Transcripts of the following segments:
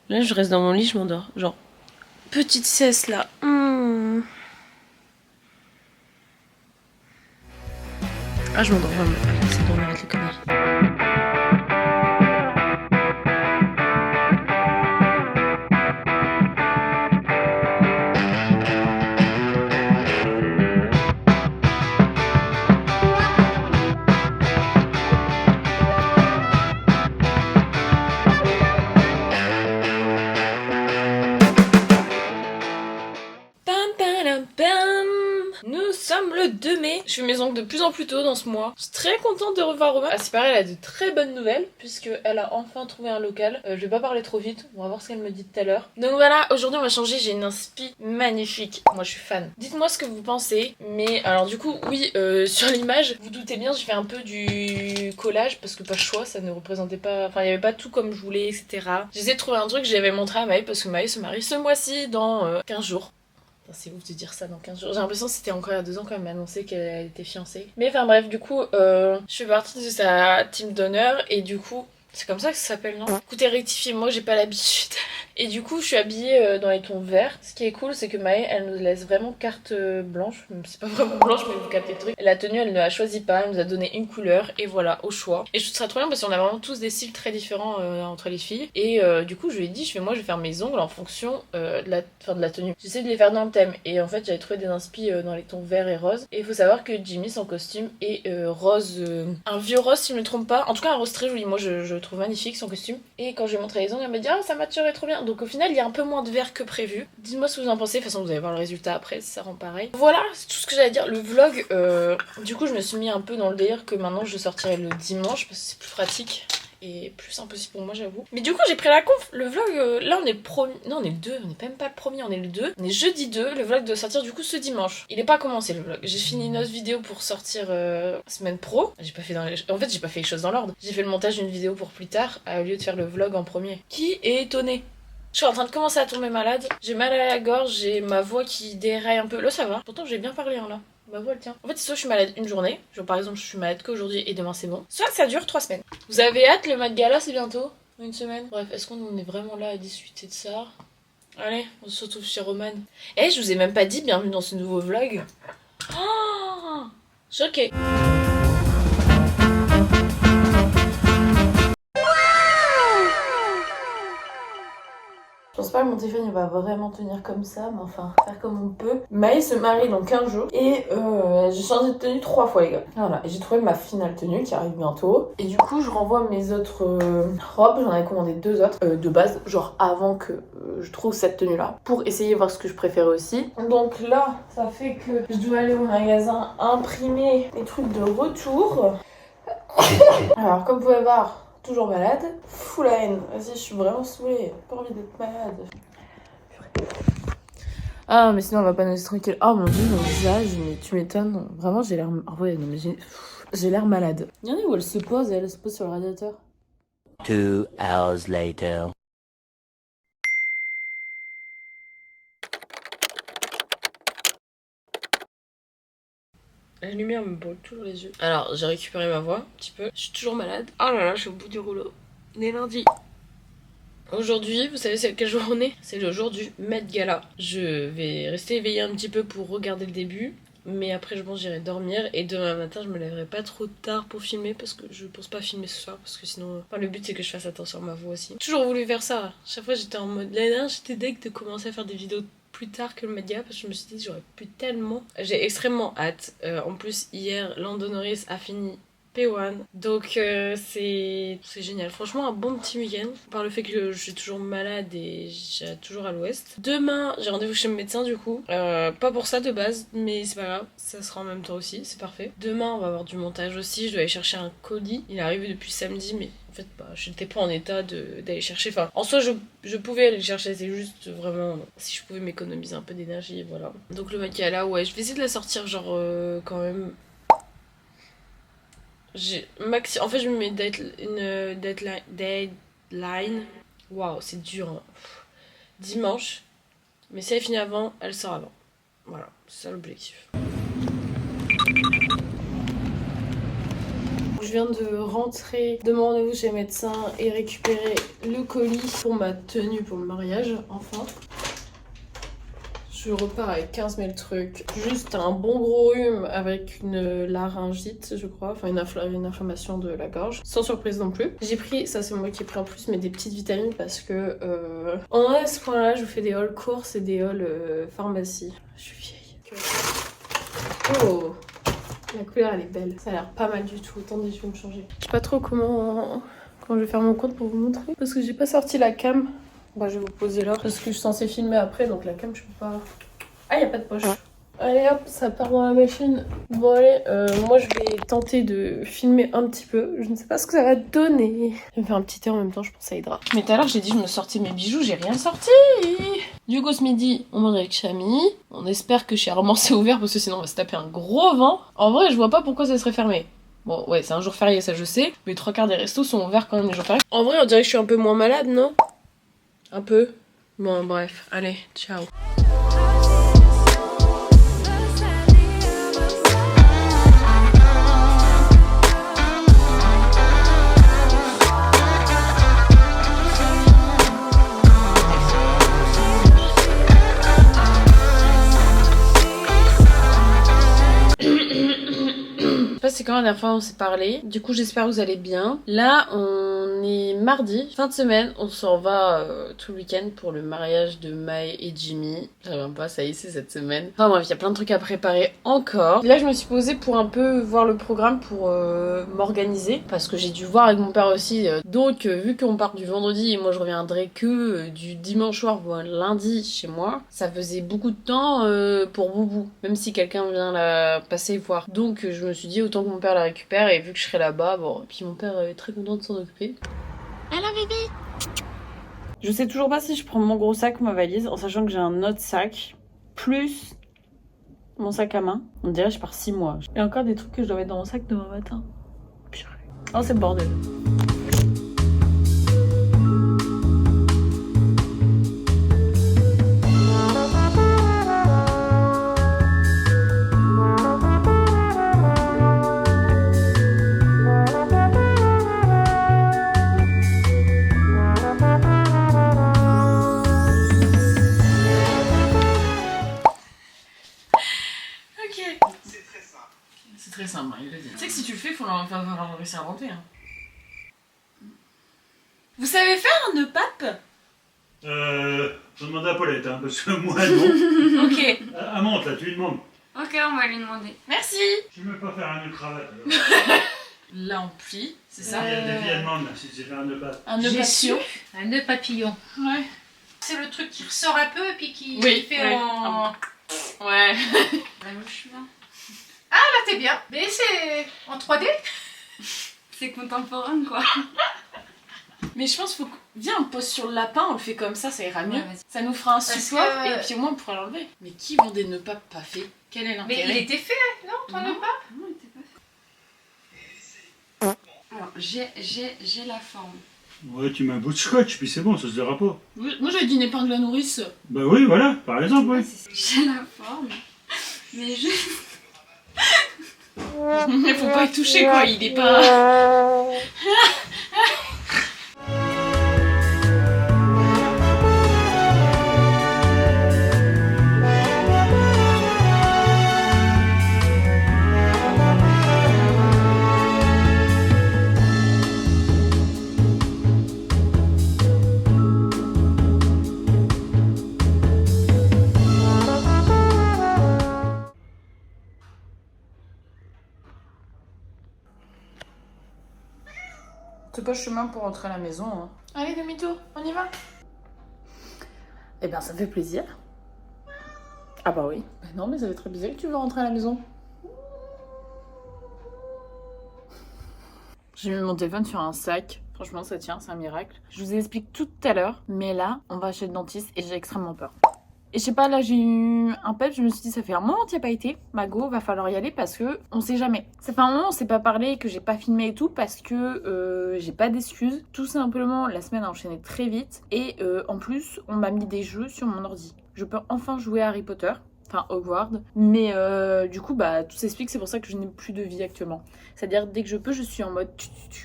Là, je reste dans mon lit, je m'endors. Genre, petite sieste là. Ah, je m'endors vraiment. Allez, c'est bon, on arrête les conneries. Nous sommes le 2 mai. Je fais mes ongles de plus en plus tôt dans ce mois. Je suis très contente de revoir Romain. Ah, c'est pareil, elle a de très bonnes nouvelles puisqu'elle a enfin trouvé un local. Je vais pas parler trop vite, on va voir ce qu'elle me dit tout à l'heure. Donc voilà, aujourd'hui on va changer, j'ai une inspi magnifique. Moi je suis fan. Dites-moi ce que vous pensez. Mais alors du coup, oui, sur l'image, vous doutez bien, j'ai fait un peu du collage parce que pas le choix, ça ne représentait pas... Enfin, il y avait pas tout comme je voulais, etc. J'essaie de trouver un truc que j'avais montré à Maë parce que Maë se marie ce mois-ci dans 15 jours. C'est ouf de dire ça dans 15 jours. J'ai l'impression que c'était encore il y a 2 ans quand elle m'a annoncé qu'elle était fiancée. Mais enfin bref, du coup, je fais partie de sa team d'honneur et du coup, c'est comme ça que ça s'appelle, non? Écoutez, rectifiez-moi, j'ai pas l'habitude. Et du coup, je suis habillée dans les tons verts. Ce qui est cool, c'est que Maë, elle nous laisse vraiment carte blanche. C'est pas vraiment blanche, mais vous captez le truc. La tenue, elle ne la choisit pas. Elle nous a donné une couleur et voilà, au choix. Et je trouve ça trop bien parce qu'on a vraiment tous des styles très différents entre les filles. Et du coup, je lui ai dit, moi, je vais faire mes ongles en fonction de la tenue. J'essaie de les faire dans le thème. Et en fait, j'avais trouvé des inspi dans les tons verts et roses. Et il faut savoir que Jimmy, son costume est rose. Un vieux rose, si je me trompe pas. En tout cas, un rose très joli. Moi, je trouve magnifique son costume. Et quand je lui ai montré les ongles, elle m'a dit, ah, ça matcherait trop bien. Donc au final, il y a un peu moins de vert que prévu. Dites-moi ce que vous en pensez. De toute façon, vous allez voir le résultat après, ça rend pareil. Voilà, c'est tout ce que j'allais dire. Le vlog, du coup, je me suis mis un peu dans le délire que maintenant je sortirai le dimanche parce que c'est plus pratique. Et plus simple aussi pour moi, j'avoue. Mais du coup, j'ai pris la conf. Le vlog, là, on est le premier. Non, on est le 2. On est même pas le premier, on est le 2. On est jeudi 2. Le vlog doit sortir du coup ce dimanche. Il est pas commencé le vlog. J'ai fini une autre vidéo pour sortir semaine pro. J'ai pas fait En fait, j'ai pas fait les choses dans l'ordre. J'ai fait le montage d'une vidéo pour plus tard au lieu de faire le vlog en premier. Qui est étonné? Je suis en train de commencer à tomber malade. J'ai mal à la gorge, j'ai ma voix qui déraille un peu. Là, ça va. Pourtant, j'ai bien parlé, hein, là. Ma voix, elle tient. En fait, soit je suis malade une journée, genre par exemple, je suis malade qu'aujourd'hui et demain c'est bon. Soit ça dure 3 semaines. Vous avez hâte, le Met Gala, c'est bientôt? Une semaine? Bref, est-ce qu'on en est vraiment là à discuter de ça? Allez, on se retrouve chez Roman. Eh, je vous ai même pas dit bienvenue dans ce nouveau vlog. Oh, choquée. Je pense pas que mon téléphone il va vraiment tenir comme ça, mais enfin, faire comme on peut. Maë se marie dans 15 jours et j'ai changé de tenue 3 fois, les gars. Voilà, et j'ai trouvé ma finale tenue qui arrive bientôt. Et du coup, je renvoie mes autres robes. J'en avais commandé 2 autres de base, genre avant que je trouve cette tenue-là, pour essayer voir ce que je préférais aussi. Donc là, ça fait que je dois aller au magasin imprimer les trucs de retour. Alors, comme vous pouvez voir, toujours malade. Fou la haine. Vas-y, je suis vraiment saoulée. Pas envie d'être malade. Ah, mais sinon, on va pas nous laisser tranquille. Oh mon dieu, mon visage, mais tu m'étonnes. Vraiment, j'ai l'air. Ah ouais, non, mais j'ai l'air malade. Il y en a où elle se pose, elle se pose sur le radiateur. 2 hours later. La lumière me brûle toujours les yeux. Alors, j'ai récupéré ma voix un petit peu. Je suis toujours malade. Oh là là, je suis au bout du rouleau. On est lundi. Aujourd'hui, vous savez c'est quel jour on est? C'est le jour du Met Gala. Je vais rester éveillée un petit peu pour regarder le début. Mais après, je pense j'irai dormir. Et demain matin, je me lèverai pas trop tard pour filmer. Parce que je pense pas filmer ce soir. Parce que sinon. Enfin, le but, c'est que je fasse attention à ma voix aussi. J'ai toujours voulu faire ça. Chaque fois, j'étais en mode. L'année dernière, j'étais deg de commencer à faire des vidéos plus tard que le Met Gala. Parce que je me suis dit, j'aurais pu tellement. J'ai extrêmement hâte. En plus, hier, Lando Norris a fini P1. Donc c'est génial. Franchement, un bon petit week-end. Par le fait que je suis toujours malade et j'ai toujours à l'ouest. Demain, j'ai rendez-vous chez le médecin du coup. Pas pour ça de base, mais c'est pas grave. Ça sera en même temps aussi, c'est parfait. Demain, on va avoir du montage aussi. Je dois aller chercher un colis. Il est arrivé depuis samedi, mais en fait, bah, je n'étais pas en état d'aller chercher. Enfin, en soi, je pouvais aller le chercher. C'est juste vraiment si je pouvais m'économiser un peu d'énergie, voilà. Donc le mec est là, ouais. Je vais essayer de la sortir, genre quand même. En fait, je me mets une deadline. Waouh, c'est dur. Hein. Dimanche. Mais si elle finit avant, elle sort avant. Voilà, c'est ça l'objectif. Je viens de rentrer de mon rendez-vous chez le médecin et récupérer le colis pour ma tenue pour le mariage, enfin. Je repars avec 15 000 trucs. Juste un bon gros rhume avec une laryngite, je crois. Enfin, une inflammation de la gorge. Sans surprise non plus. J'ai pris, ça c'est moi qui ai pris en plus, mais des petites vitamines parce que... On en est à ce point-là, je vous fais des hauls courses et des hauls pharmacie. Je suis vieille. Oh, la couleur elle est belle. Ça a l'air pas mal du tout. Attendez, je vais me changer. Je sais pas trop comment je vais faire mon compte pour vous montrer. Parce que j'ai pas sorti la cam. Bah, je vais vous poser là parce que je suis censée filmer après, donc la cam je peux pas. Ah, y a pas de poche. Allez hop, ça part dans la machine. Bon allez, moi je vais tenter de filmer un petit peu. Je ne sais pas ce que ça va donner. Je vais me faire un petit thé en même temps, je pense que ça aidera. Mais tout à l'heure j'ai dit je me sortais mes bijoux, j'ai rien sorti. Du coup ce midi, on mange avec Chami. On espère que chez Armand c'est ouvert parce que sinon on va se taper un gros vent. En vrai je vois pas pourquoi ça serait fermé. Bon ouais, c'est un jour férié, ça je sais. Mais 3/4 des restos sont ouverts quand même les jours fériés. En vrai on dirait que je suis un peu moins malade, non? Un peu. Bon bref, allez, ciao. C'est quand la dernière fois on s'est parlé. Du coup j'espère que vous allez bien. Là on est mardi, fin de semaine. On s'en va tout le week-end pour le mariage de Mai et Jimmy. J'arrive pas, ça y est c'est cette semaine. Enfin bref, il y a plein de trucs à préparer encore. Là je me suis posée pour un peu voir le programme pour m'organiser. Parce que j'ai dû voir avec mon père aussi. Donc vu qu'on part du vendredi et moi je reviendrai que du dimanche soir ou lundi chez moi, ça faisait beaucoup de temps pour Boubou. Même si quelqu'un vient la passer voir. Donc je me suis dit autant que mon père la récupère et vu que je serai là-bas, bon, et puis mon père est très content de s'en occuper. Hello bébé. Je sais toujours pas si je prends mon gros sac ou ma valise, en sachant que j'ai un autre sac, plus mon sac à main. On dirait que je pars 6 mois. Il y a encore des trucs que je dois mettre dans mon sac demain matin. Purée. Oh c'est le bordel. C'est très simple, il le dit. Tu sais que si tu le fais, il faut réussir à inventer. Hein. Vous savez faire un nœud pape? Je demande à Paulette, hein, parce que moi non. Ok. Elle monte là, tu lui demandes. Ok, on va lui demander. Merci. Tu ne veux pas faire un nœud cravate alors. Là on plie, c'est ça? Il y a des filles, elles demandent là, si c'est faire un nœud pape. Un nœud papillon. Un nœud papillon. Ouais. C'est le truc qui ressort un peu et puis qui fait ouais. en... Ouais. La mouche là. Ah là t'es bien. Mais c'est en 3D. C'est contemporain quoi. Mais je pense qu'il faut... Viens, on pose sur le lapin, on le fait comme ça ira mieux. Ouais, ça nous fera un support et puis au moins on pourra l'enlever. Mais qui vend des nœuds papes pas faits? Quel est l'intérêt? Mais il était fait, non, ton nœud pape? Non, il était pas fait. Alors j'ai la forme. Ouais, tu mets un bout de scotch, puis c'est bon, ça se verra pas. Moi j'avais dit une épingle à nourrice. Bah oui, voilà, par exemple, oui. J'ai la forme. Mais je... Il faut pas y toucher quoi, il est pas... C'est pas chemin pour rentrer à la maison. Hein. Allez, demi-tour, on y va. Eh bien, ça me fait plaisir. Ah bah oui. Bah non, mais ça fait très plaisir que tu veux rentrer à la maison. J'ai mis mon téléphone sur un sac. Franchement, ça tient, c'est un miracle. Je vous explique tout à l'heure. Mais là, on va chez le dentiste et j'ai extrêmement peur. Et je sais pas, là j'ai eu un pep, je me suis dit ça fait un moment que t'y as pas été, Mago, va falloir y aller parce que on sait jamais. Ça fait un moment on s'est pas parlé, que j'ai pas filmé et tout parce que j'ai pas d'excuses. Tout simplement, la semaine a enchaîné très vite et en plus on m'a mis des jeux sur mon ordi. Je peux enfin jouer à Harry Potter. enfin Hogwarts. Mais du coup, bah tout s'explique, c'est pour ça que je n'ai plus de vie actuellement. C'est-à-dire, dès que je peux, je suis en mode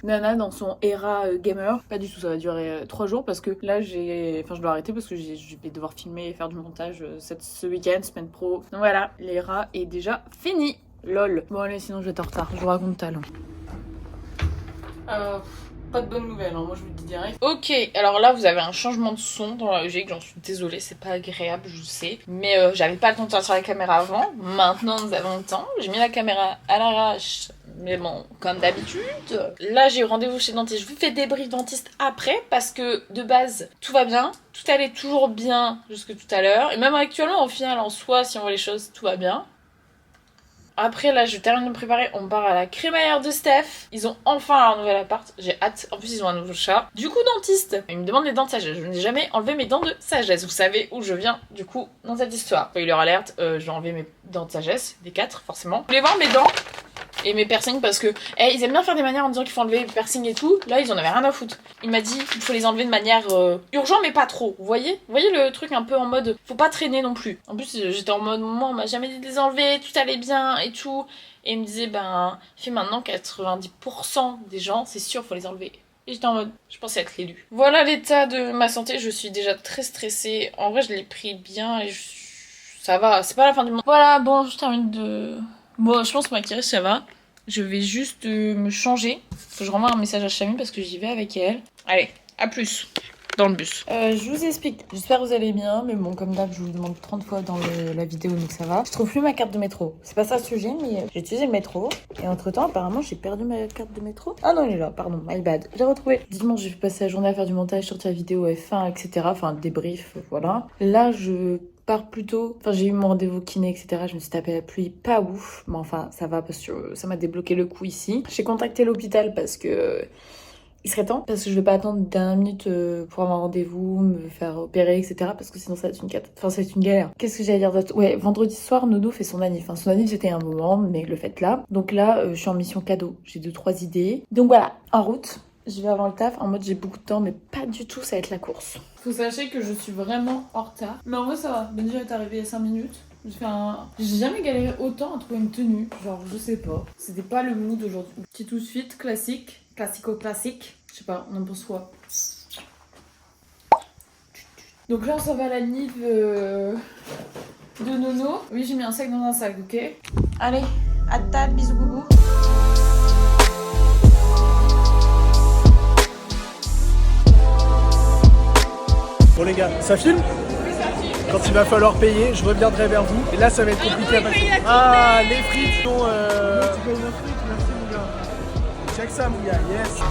Nana dans son era gamer. Pas du tout, ça va durer 3 jours parce que là, je dois arrêter parce que je vais devoir filmer et faire du montage ce week-end, semaine pro. Donc voilà, l'era est déjà finie. Lol. Bon, allez, sinon je vais être en retard. Je vous raconte talent. Pas de bonnes nouvelles, hein. Moi je vous le dis direct. Ok, alors là vous avez un changement de son dans la logique, j'en suis désolée, c'est pas agréable, je sais. Mais j'avais pas le temps de sortir la caméra avant, maintenant nous avons le temps. J'ai mis la caméra à l'arrache, mais bon, comme d'habitude. Là j'ai eu rendez-vous chez le dentiste, je vous fais débrief dentiste après, parce que de base tout va bien. Tout allait toujours bien jusque tout à l'heure. Et même actuellement, au final, en soi, si on voit les choses, tout va bien. Après, là, je termine de me préparer. On part à la crémaillère de Steph. Ils ont enfin leur nouvel appart. J'ai hâte. En plus, ils ont un nouveau chat. Du coup, dentiste. Ils me demandent les dents de sagesse. Je n'ai jamais enlevé mes dents de sagesse. Vous savez où je viens, du coup, dans cette histoire. Spoiler alerte, je vais enlever mes dents de sagesse. Des 4, forcément. Vous voulez voir mes dents et mes piercings parce que ils aiment bien faire des manières en disant qu'il faut enlever les piercings et tout. Là, ils en avaient rien à foutre. Il m'a dit qu'il faut les enlever de manière urgente, mais pas trop. Vous voyez le truc un peu en mode faut pas traîner non plus. En plus, j'étais en mode moi, on m'a jamais dit de les enlever, tout allait bien et tout. Et il me disait fait maintenant 90% des gens, c'est sûr, faut les enlever. Et j'étais en mode, je pensais être l'élu. Voilà l'état de ma santé, je suis déjà très stressée. En vrai, je l'ai pris bien et ça va, c'est pas la fin du monde. Voilà, bon, je termine de... Bon, je pense que maquiller, ça va. Je vais juste me changer. Faut que je renvoie un message à Chamie parce que j'y vais avec elle. Allez, à plus dans le bus. Je vous explique. J'espère que vous allez bien. Mais bon, comme d'hab, je vous le demande 30 fois dans la vidéo, donc ça va. Je trouve plus ma carte de métro. C'est pas ça le sujet, mais j'ai utilisé le métro. Et entre temps, apparemment, j'ai perdu ma carte de métro. Ah non, elle est là, pardon, my bad. J'ai retrouvé. Dimanche, j'ai passé la journée à faire du montage, sortir la vidéo F1, etc. Enfin, débrief, voilà. Là, je pars plus tôt. Enfin, j'ai eu mon rendez-vous kiné, etc. Je me suis tapé la pluie, pas ouf. Mais enfin, ça va parce que ça m'a débloqué le coup ici. J'ai contacté l'hôpital parce que il serait temps, parce que je vais pas attendre dernière minute pour avoir un rendez-vous, me faire opérer, etc. Parce que sinon ça va être une galère. Qu'est-ce que j'allais dire d'autre? Ouais, vendredi soir, Nono fait son anniv. Enfin, son anniv c'était un moment, mais le fait là. Donc là, je suis en mission cadeau. J'ai 2-3 idées. Donc voilà, en route. Je vais avant le taf, en mode j'ai beaucoup de temps, mais pas du tout, ça va être la course. Faut sachez que je suis vraiment en retard. Mais en vrai, ça va. Benji est arrivé il y a 5 minutes. J'ai jamais galéré autant à trouver une tenue. Genre, je sais pas. C'était pas le mood aujourd'hui. Petit tout de suite, classique. Classico-classique. Je sais pas, on en pense quoi. Donc là, on s'en va à la nive de Nono. Oui, j'ai mis un sac dans un sac, ok? Allez, à table, bisous boubou. Bon les gars, ça filme? Oui, ça filme. Quand il va falloir payer, je reviendrai vers vous. Et là, ça va être compliqué à passer. Ah, les frites sont... Tu payes nos frites, merci mon gars. Check ça mon gars, yes.